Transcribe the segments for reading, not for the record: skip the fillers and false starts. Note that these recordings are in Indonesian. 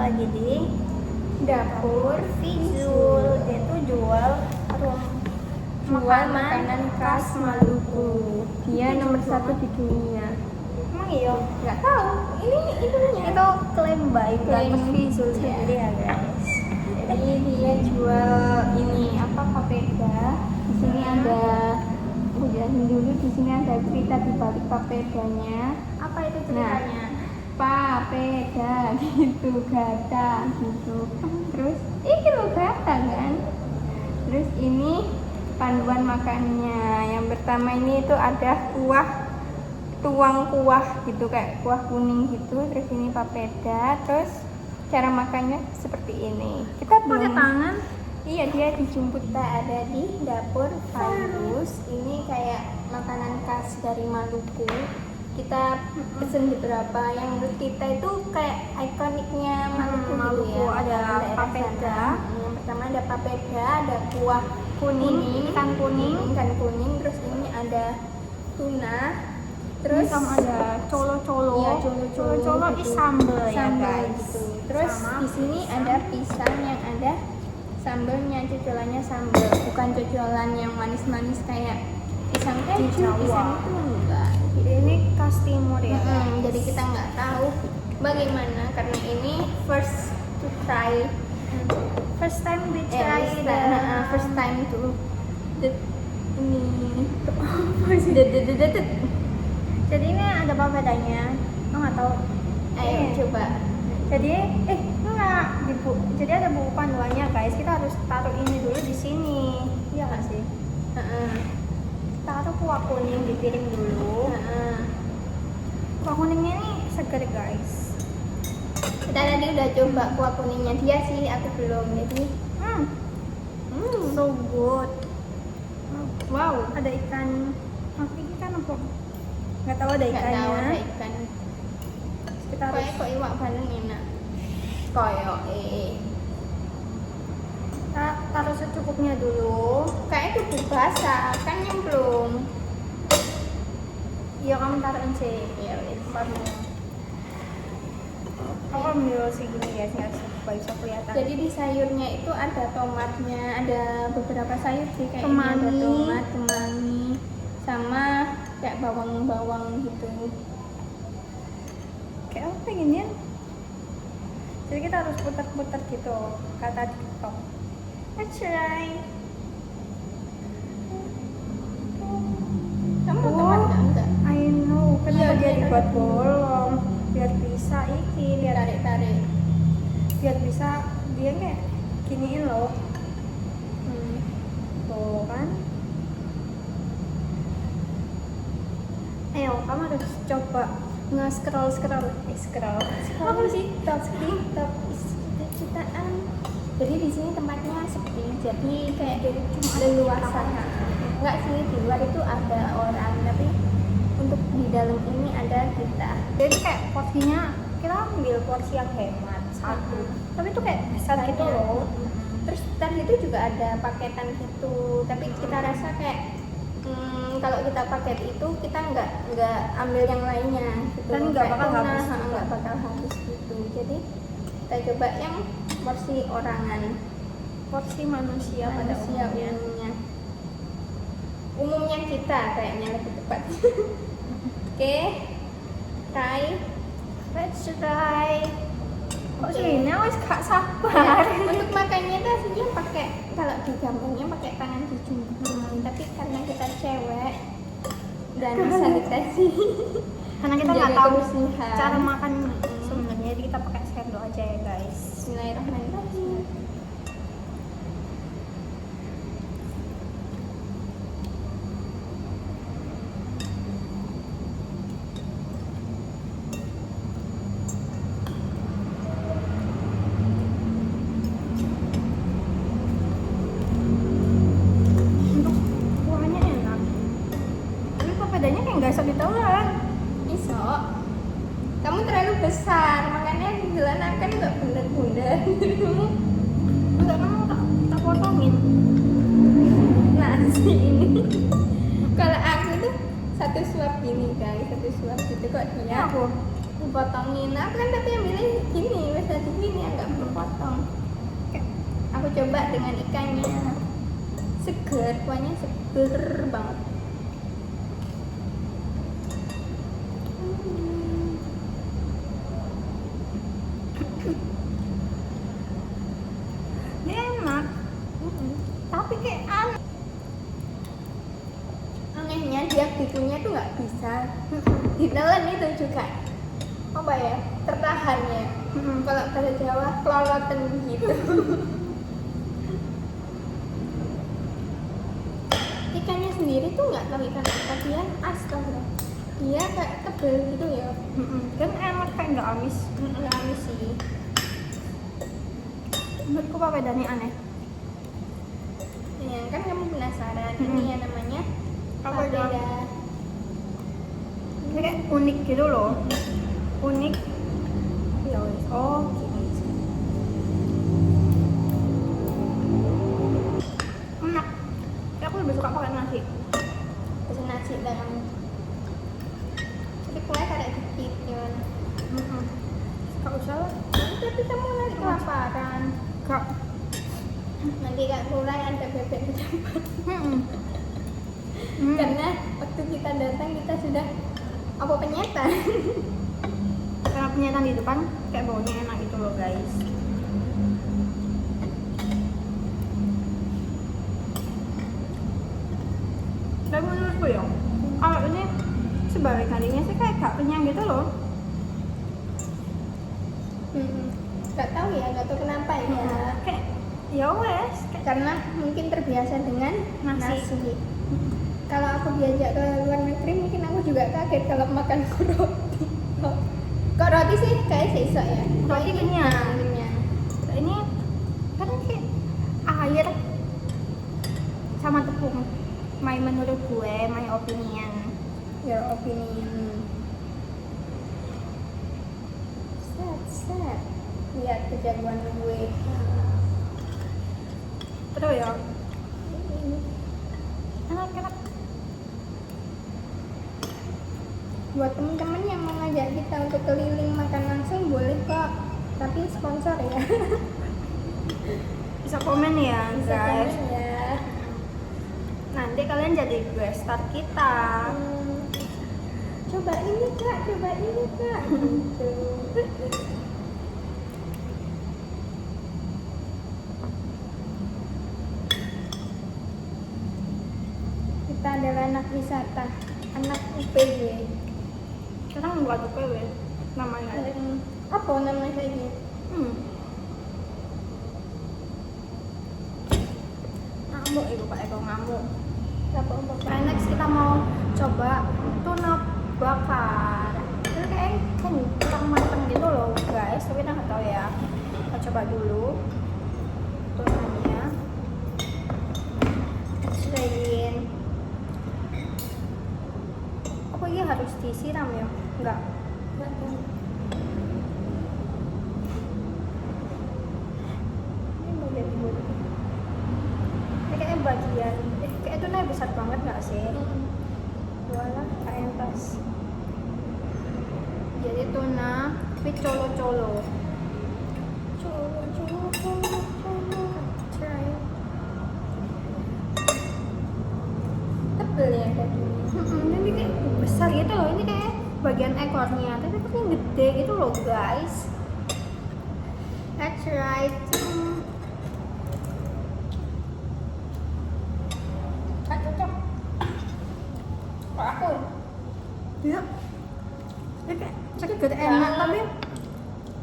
lagi di Dapur Vizul. Dia tuh jual makanan khas Maluku. Dia nomor 1 di dunia. Emang iya? Nggak tahu. Ini itunya. Itu klaim by Klaim Dapur Vizul iya. sendiri ya guys. Jadi dia jual ini apa papeda. Di sini ada jelasin dulu. Di sini ada cerita di balik papedanya. Apa itu ceritanya? Papeda gitu, gata gitu. Terus ini lo gata kan. Terus ini panduan makannya. Yang pertama ini itu ada tuang kuah gitu, kayak kuah kuning gitu. Terus ini papeda. Terus cara makannya seperti ini. Kita Pakai tangan? Iya, dia dijemput ada di Dapur Virus. Ini kayak makanan khas dari Maluku. Kita pesen beberapa yang menurut kita itu kayak ikoniknya Maluku, Maluku. gitu ya. Ada Daerah papeda. sana. Yang pertama ada papeda, ada kuah Kuning, ikan kuning. Terus ini ada tuna. Terus sama ada colo-colo. Iya, colo-colo Colo-colo gitu. is sambal ya Sambal guys. gitu. Terus Sama di sini ada pisang yang ada sambalnya, cocolannya sambal, bukan cocolan yang manis-manis kayak pisang Di keju, Jawa. pisang itu enggak. Jadi ini khas timur ya guys. Jadi kita nggak tahu bagaimana karena ini first to try. First time we try First time to ini apa sih? Jadi ini ada papedanya. Oh nggak tahu. Ayo coba. Jadi enggak jadi ada buku panduannya guys. Kita harus taruh ini dulu di sini. Iya nggak sih? Taruh kuah kuning di piring dulu. Kuah kuningnya ini segar guys. Kita tadi udah coba kuah kuningnya dia sih, aku belum. Jadi So good. wow, Ada ikan. Ikan apa? Nggak tahu ada nggak tahu ada ikannya. ikan. Kita harus Kayak kok iwak baleng enak. Koyo kita taruh secukupnya dulu. kayak kudu basah kan nyemplung. Iya kamu taruhin sih. Ya wis. Aku ambil segini guys, nggak bisa kelihatan. Jadi di sayurnya itu ada tomatnya, ada beberapa sayur sih kayak ini ada Kemangi. tomat, kemangi, sama kayak bawang-bawang gitu. Kayak apa gini ya? Jadi kita harus putar-putar gitu, kata TikTok. Let's try. Kamu mau tomat enggak? I know. Kenapa Iya, dia dia dibuat tarik. bolong? Biar bisa biar Tarik-tarik. biar bisa dia kayak giniin loh. Tuh kan. Ayo, kamu harus coba nge-scroll. Scroll. Apa sih? Top cita-citaan. Jadi di sini tempatnya sepi. Jadi kayak leluasa. Enggak sih, di luar itu ada orang, tapi untuk di dalam ini ada kita. Jadi kayak porsinya kita ambil porsi yang hemat satu. Tapi itu kayak besar gitu loh. Terus tadi itu juga ada paketan gitu, tapi kita rasa kayak kalau kita paket itu kita nggak ambil yang lainnya gitu. Dan nggak Kayak bakal tuna, habis. nggak bakal habis gitu. Jadi kita coba yang porsi orangan, Porsi manusia pada manusia umumnya. umumnya kita kayaknya lebih tepat. Oke, try. Let's try. Kok Oke. sih ini wes gak Ya, sabar. untuk makannya itu aslinya pakai, kalau di kampungnya pakai tangan dijunjung, tapi karena kita cewek dan sanitasi Karena kita nggak menjaga tahu kebersihan. cara makan sebenarnya, jadi kita pakai sendok aja ya guys. Bismillahirrahmanirrahim. Untuk kuahnya enak. Tapi papedanya kayak nggak bisa ditelan. Iso, kamu terlalu besar, makanya dijelanakan nggak bundar-bundar. Enggak, kamu tak potongin. Nasi ini. Kalau aku tuh satu suap gini guys, satu suap gitu kok dia Aku potongin. Aku kan tapi ambilnya gini, wes tadi gini agak coba dengan ikannya. Seger, kuahnya seger banget. Ini enak. Tapi kayak aneh. Anehnya dia bikunya tuh nggak bisa ditelan itu juga apa ya, tertahan ya. Kalau bahasa Jawa keloloten gitu. Ikannya sendiri tuh nggak tahu ikan apa, dia astaga, dia kayak tebel gitu ya. Dan enak kayak nggak amis. Nggak amis sih. Menurutku apa bedanya aneh? Ya kan kamu penasaran, ini yang namanya Apa papeda. Ini kayak unik gitu loh. Unik. Ya wes. Oh, gini. Enak. Ya, aku lebih suka pakai nasi. Pesen nasi dan kamu. Tapi kuahnya kayak dikit ya. Gak usah lah. Tapi kamu nanti kelaparan. Gak. Nanti gak kurang ada bebek kecampur. Hmm. Karena waktu kita datang kita sudah apa penyetan. Karena penyetan di depan kayak baunya enak gitu loh guys. Dan menurutku ya, kalau ini sebalik kalinya sih kayak gak kenyang gitu loh. Gak tahu ya, gak tahu kenapa ya. Kayak ya wes, kayak Karena mungkin terbiasa dengan Nasi. nasi. Kalau aku diajak ke luar negeri mungkin aku juga kaget kalau makan roti. Kok roti sih kayak sesok ya. Roti kenyang. Kenyang. ini kan kayak air sama tepung. My menurut gue, my opinion. Your opinion. Set. Lihat kejagoan gue. Betul ya? Enak. Buat temen-temen yang mau ngajak kita untuk keliling makan langsung boleh kok, tapi sponsor ya. Bisa komen ya Bisa guys. komen ya. Nanti kalian jadi guest star kita. Coba ini kak, gitu. Kita adalah anak wisata, anak UPW. Sekarang buat UPW namanya. Apa namanya ini? Ngamuk ibu Pak Eko ngamuk. Apa? Nah, next kita mau coba tuna bakar. Ini kayak kan kurang mateng gitu loh guys, tapi nggak tahu ya. Kita coba dulu tunanya. Selain apa ini harus disiram ya? Enggak. Ini bagian ibu. Ini kayak bagian, kayak tunanya besar banget nggak sih? Walah, kayak entas. Jadi tuna, tapi colo-colo. Try. Tebel ya dagingnya. Ini kayak besar gitu loh, ini kayak bagian ekornya, tapi ini gede gitu loh guys. That's right. Kan cocok. Kok aku? Ya. Ini kayak gede enak tapi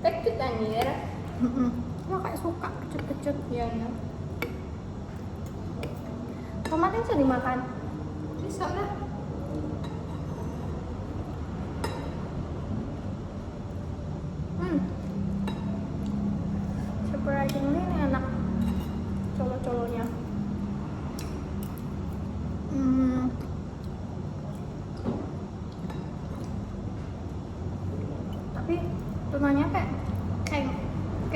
Kecut anjir. ya kayak suka kecut-kecut. Ya. Tomatnya bisa dimakan. Bisa lah. Surprisingly ini enak colo-colonya. Tapi tunanya kayak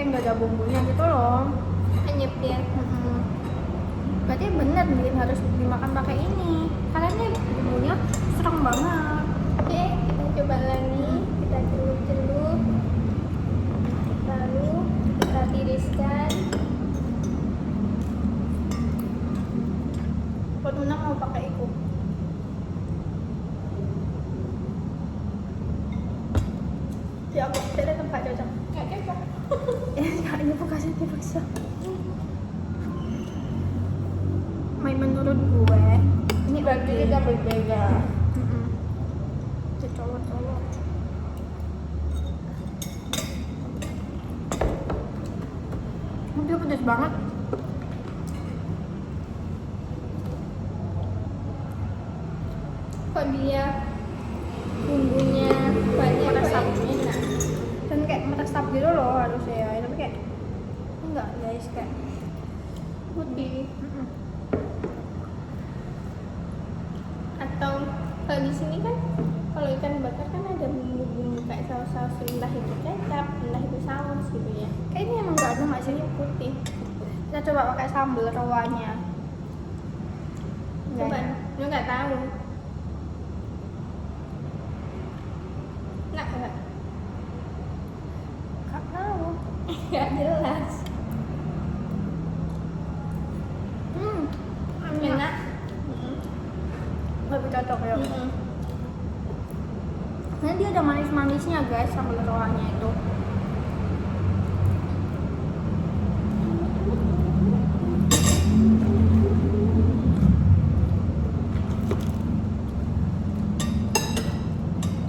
nggak ada bumbunya gitu loh. Anyep dia. Berarti bener nih harus dimakan pakai ini. Karena ini bumbunya serem banget. Oke, kita coba lagi. Kita celup-celup. Lalu kita tiriskan. aja tetap gak cocok. Nggak cocok. Kayaknya bekasnya dipaksa. Main menurut gue ini Berarti oke. kita berbeda. Colok-colok. Dia pedas banget. Kok dia bumbunya banyak Meresap. kok enak. Dan kayak meresap gitu loh harusnya ya. Tapi kayak enggak guys, kayak Putih. mm-mm. Atau kalau di sini kan kalau ikan bakar kan ada bumbu-bumbu kayak saus-saus, entah itu kecap, entah itu saus gitu ya. Kayaknya emang nggak ada nggak sih Ini putih. kita coba pakai sambal rawanya. Coba, lu nggak tahu. Nggak. Nggak tahu. Nggak jelas. Enak. Lebih cocok ya. Mm-mm. Karena dia ada manis-manisnya guys sambal rawanya itu.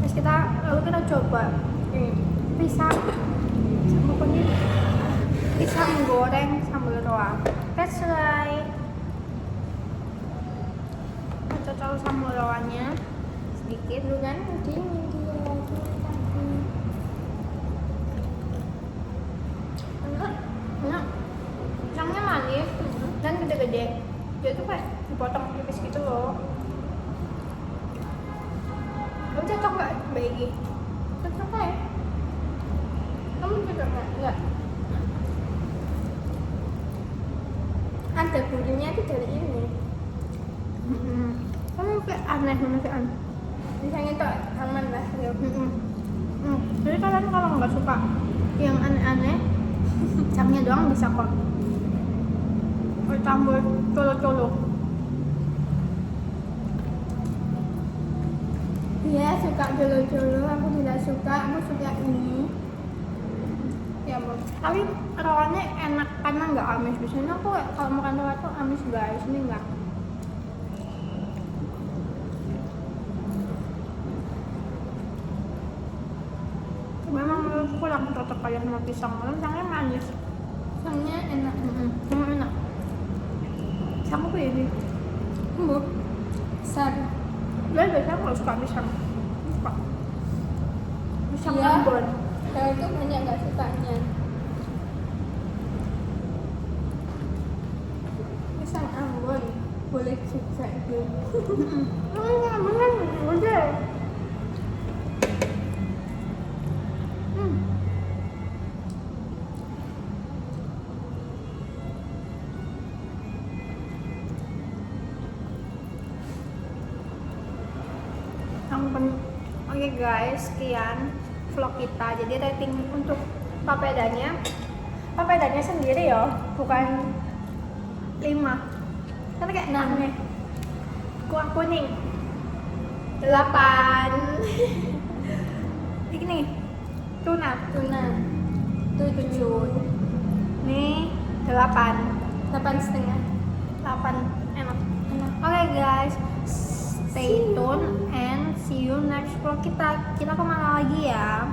Terus lalu kita coba pisang sama kunyit, pisang goreng sambal rawa. Let's try. Kita cocok sambal rawanya sedikit. Lu kan gini dia lagi. Enak. Pisangnya manis dan gede-gede. Dia tuh kayak dipotong tipis gitu loh. Kamu cocok nggak Begi? Cocok ya? Kamu cocok nggak? Nggak. Ada gurihnya itu dari ini. Kamu kayak aneh manusiaan. Misalnya tuh aman lah. Ya. Jadi kalian kalau nggak suka yang aneh-aneh, pisangnya doang bisa kok. Campur colo-colo. Dia suka jolo-jolo, aku tidak suka. Aku suka ini. Ya mau. Tapi rawanya enak karena nggak amis. Biasanya aku kalau makan rawa tuh amis guys, ini nggak. Memang menurutku kurang cocok kayak sama pisang, karena pisangnya manis. Pisangnya enak. Emang enak. Pisang apa ya ini? Empuk. Besar. Biasanya aku nggak suka pisang. Suka. Pisang Iya. Ambon. Kalau itu banyak nggak sukanya. Pisang Ambon boleh juga itu. Bener, udah. Oke guys, sekian vlog kita. Jadi rating untuk papedanya sendiri ya, bukan 5. Kan kayak 6 nih. Kuah kuning 8. Ini tuna Tuna 7. nih 8. 8,5. 8 enak. Oke guys, stay tune and see you next vlog kita. Kita kemana lagi ya?